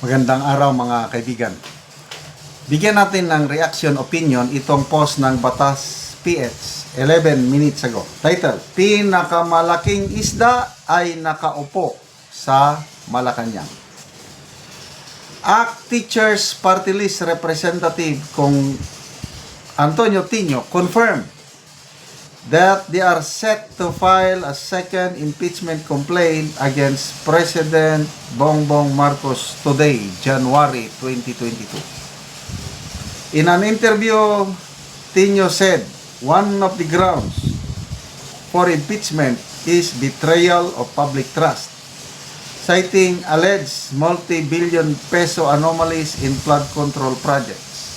Magandang araw mga kaibigan. Bigyan natin ng reaction opinion itong post ng Batas PH 11 minutes ago. Title, Pinakamalaking isda ay nakaupo sa Malacanang. ACT Teachers Party List Representative kung Antonio Tino confirmed that they are set to file a second impeachment complaint against President Bongbong Marcos today, January 2022. In an interview, Tino said one of the grounds for impeachment is betrayal of public trust, citing alleged multi-billion peso anomalies in flood control projects.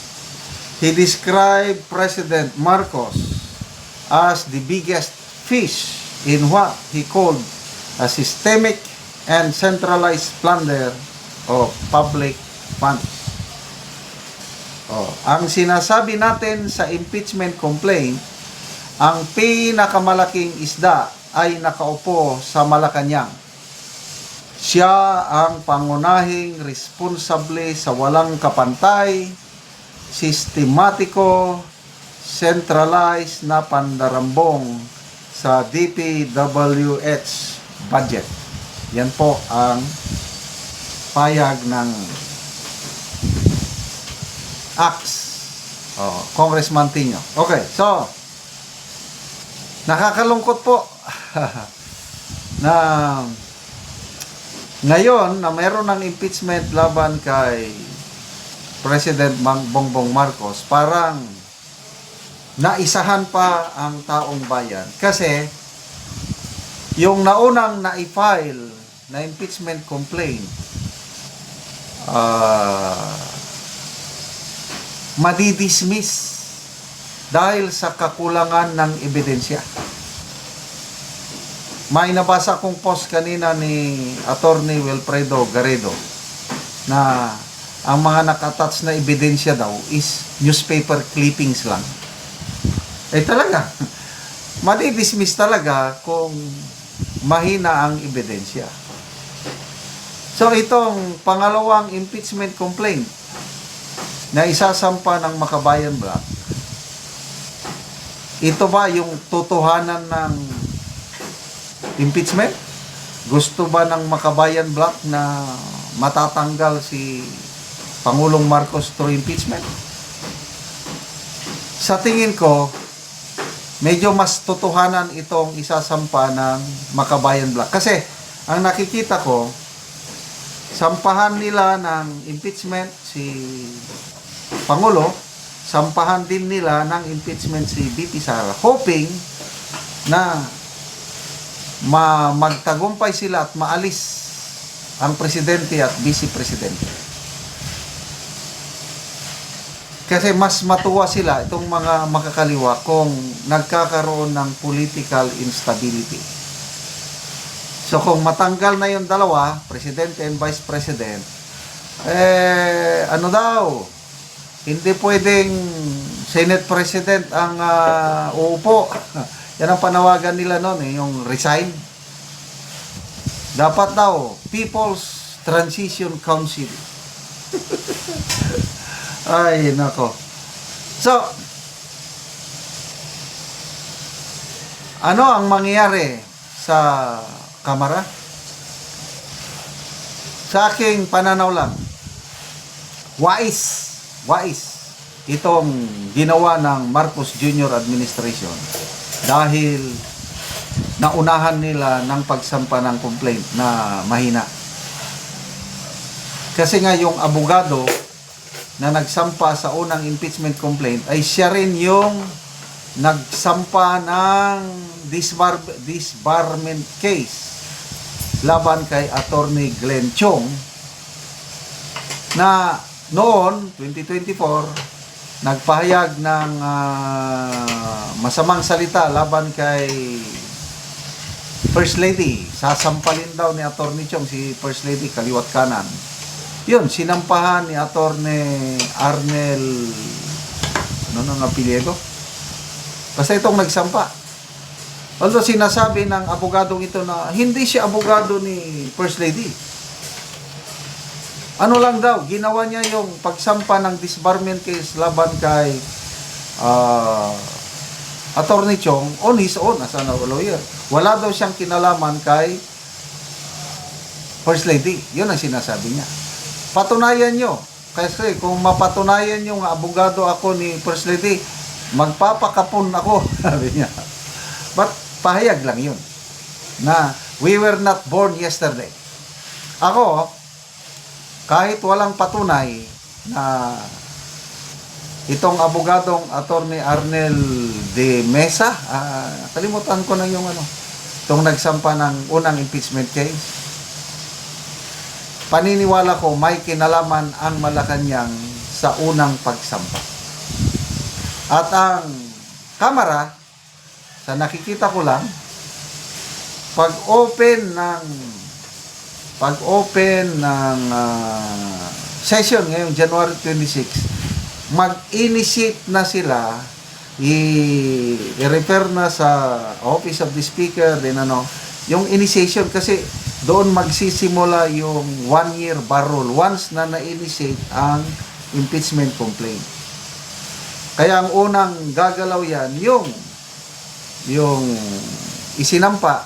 He described President Marcos as the biggest fish in what he called a systemic and centralized plunder of public funds. Ang sinasabi natin sa impeachment complaint, ang pinakamalaking isda ay nakaupo sa Malacanang. Siya ang pangunahing responsable sa walang kapantay, sistematiko, centralized na pandarambong sa DPWH budget. Yan po ang payag ng ACT, Congressman Tino. Okay, so nakakalungkot po na ngayon na mayroon ng impeachment laban kay President Bongbong Marcos, parang naisahan pa ang taong bayan kasi yung naunang na-file na impeachment complaint madidismiss dahil sa kakulangan ng ebidensya. May nabasa kong post kanina ni Attorney Wilfredo Garrido na ang mga nakatouch na ebidensya daw is newspaper clippings lang. Talaga, madidismiss talaga kung mahina ang ebidensya. So itong pangalawang impeachment complaint na isasampa ng Makabayan Black, ito ba yung totohanan ng impeachment? Gusto ba ng Makabayan Black na matatanggal si Pangulong Marcos through impeachment? Sa tingin ko, medyo mas totohanan itong isasampa ng Makabayan Black. Kasi, ang nakikita ko, sampahan nila ng impeachment si Pangulo, sampahan din nila ng impeachment si BP Sara, hoping na magtagumpay sila at maalis ang presidente at vice-presidente. Kasi mas matuwa sila, itong mga makakaliwa, kung nagkakaroon ng political instability. So kung matanggal na yung dalawa, Presidente and Vice President, ano daw, hindi pwedeng Senate President ang uupo. Yan ang panawagan nila noon, yung resign. Dapat daw, People's Transition Council. Ay, nako. So, ano ang mangyayari sa Kamara? Sa aking pananaw lang, wais itong ginawa ng Marcos Jr. administration dahil naunahan nila ng pagsampa ng complaint na mahina. Kasi nga yung abogado na nagsampa sa unang impeachment complaint ay siya rin yung nagsampa ng disbarment case laban kay Attorney Glenn Chong na noon, 2024, nagpahayag ng masamang salita laban kay First Lady. Sasampalin daw ni Attorney Chong si First Lady kaliwat kanan. Yun, sinampahan ni Attorney Arnel, ano nang apelyido? Basta itong nagsampa. Although sinasabi ng abogadong ito na hindi siya abogado ni First Lady. Ano lang daw, ginawa niya yung pagsampa ng disbarment case laban kay Attorney Chong on his own as a lawyer. Wala daw siyang kinalaman kay First Lady. Yun ang sinasabi niya. Patunayan nyo. Kasi kung mapatunayan nyo nga abogado ako ni First Lady, magpapakapon ako. Sabi niya. But pahayag lang yun. Na we were not born yesterday. Ako, kahit walang patunay na itong abogadong Attorney Arnel de Mesa, kalimutan ko na yung itong nagsampa ng unang impeachment case. Paniniwala ko may kinalaman ang Malacanang sa unang pagsampa. At ang kamera, sa nakikita ko lang, pag-open ng session ngayong January 26, mag-initiate na sila, i-refer na sa Office of the Speaker, din yung initiation, kasi doon magsisimula yung 1-year bar rule once na na-initiate ang impeachment complaint. Kaya ang unang gagalaw yan, yung isinampa,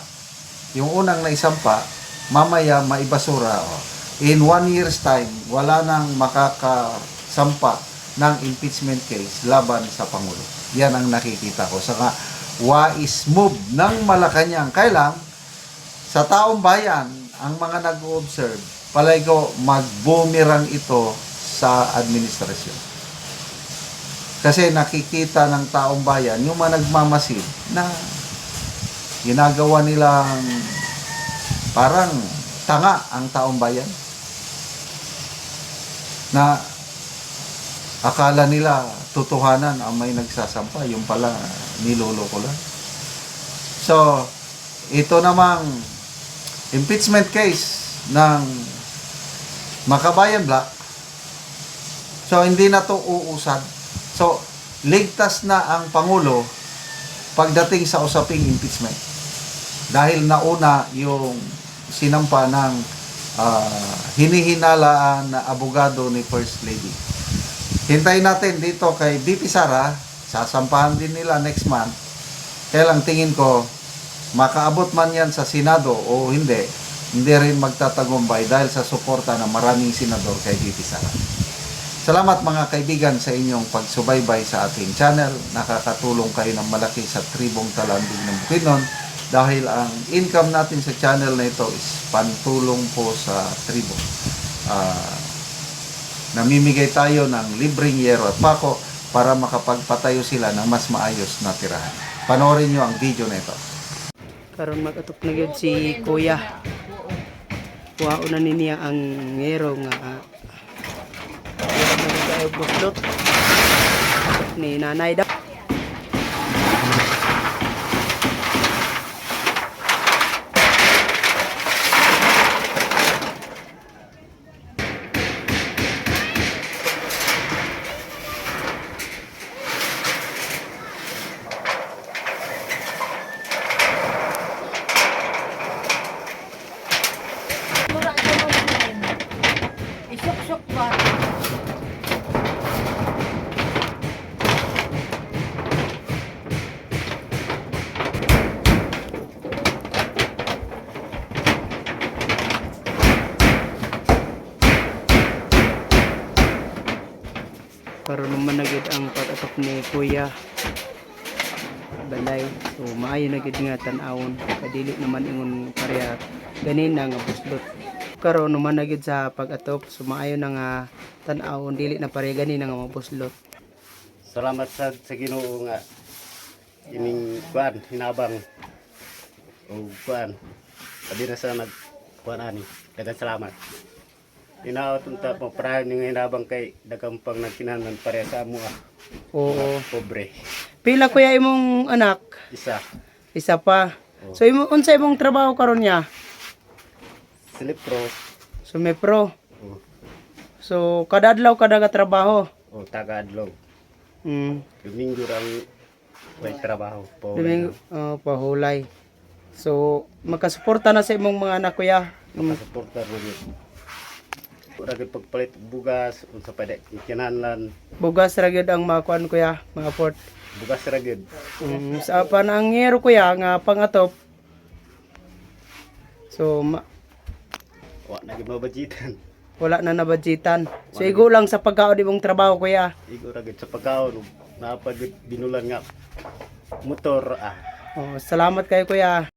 yung unang naisampa, mamaya maibasura. In 1 year's time, wala nang makakasampa ng impeachment case laban sa Pangulo. Yan ang nakikita ko. Saka, wise move ng Malacanang. Kailang, sa taong bayan, ang mga nag-observe, palay ko, mag-boomerang ito sa administrasyon. Kasi nakikita ng taong bayan, yung mga nagmamasid, na ginagawa nilang parang tanga ang taong bayan, na akala nila totohanan ang may nagsasampa, yung pala niloloko lang. So, ito namang impeachment case ng Makabayan Black, so hindi na to uusad. So, ligtas na ang Pangulo pagdating sa usaping impeachment. Dahil nauna yung sinampa ng hinihinalaan na abogado ni First Lady. Hintayin natin dito kay BP Sara, sasampahan din nila next month. Kaya lang tingin ko, makaabot man yan sa Senado o hindi rin magtatagumpay dahil sa suporta ng maraming senador kay BP Sara. Salamat mga kaibigan sa inyong pagsubaybay sa ating channel. Nakakatulong kayo ng malaki sa tribong Talanding ng Bukidnon dahil ang income natin sa channel na ito is pantulong po sa tribo. Namimigay tayo ng libreng yero at pako para makapagpatayo sila ng mas maayos na tirahan. Panoorin nyo ang video na ito. Karon mag-atok na gyud si Kuya. Kuha na niya ang yero nga buslot ni nanay daw. Isok-sok ba? Karon naman na gyud ang pag-atok ni Kuya. Balay. So maayo na gyud nga tan-awon. Kadili naman ingon pareha ganina nga buslot. Karon naman na gyud sa pag-atop. So maayo na nga tan-awon dili na pareha ganina nga mabuslot. Salamat sa Ginoo nga ining kuan hinabang o kuan abi na sa nagkuan ani kada salamat inaot unta mo para ning hinabang kay daghang pang nagkinahanglan pareha sa amo Oo. pobre Pila kuya imong anak? isa Isa pa. So unsa imong trabaho karon niya? silipro Sumepro. o So kada adlaw kada ka trabaho. taga adlaw Mm. Domingo ang may trabaho po Pahulay. So, magkasuporta na sa imong mga anak kuya. masuporta mo yun dako ra gyud pagpalit og bugas unsa pa dek kinahanglan Bugas ra gyud ang mga kuan kuya, mga port. bugas ra gyud. Sa panangyero kuya nga pangatop. So Wa na gyud mabajitan. wala na nabudgetan. So igo lang sa pagkaon imong trabaho kuya. Igo ra gyud sa pagkaon ug napagid binulan nga motor Oh, salamat kayo kuya.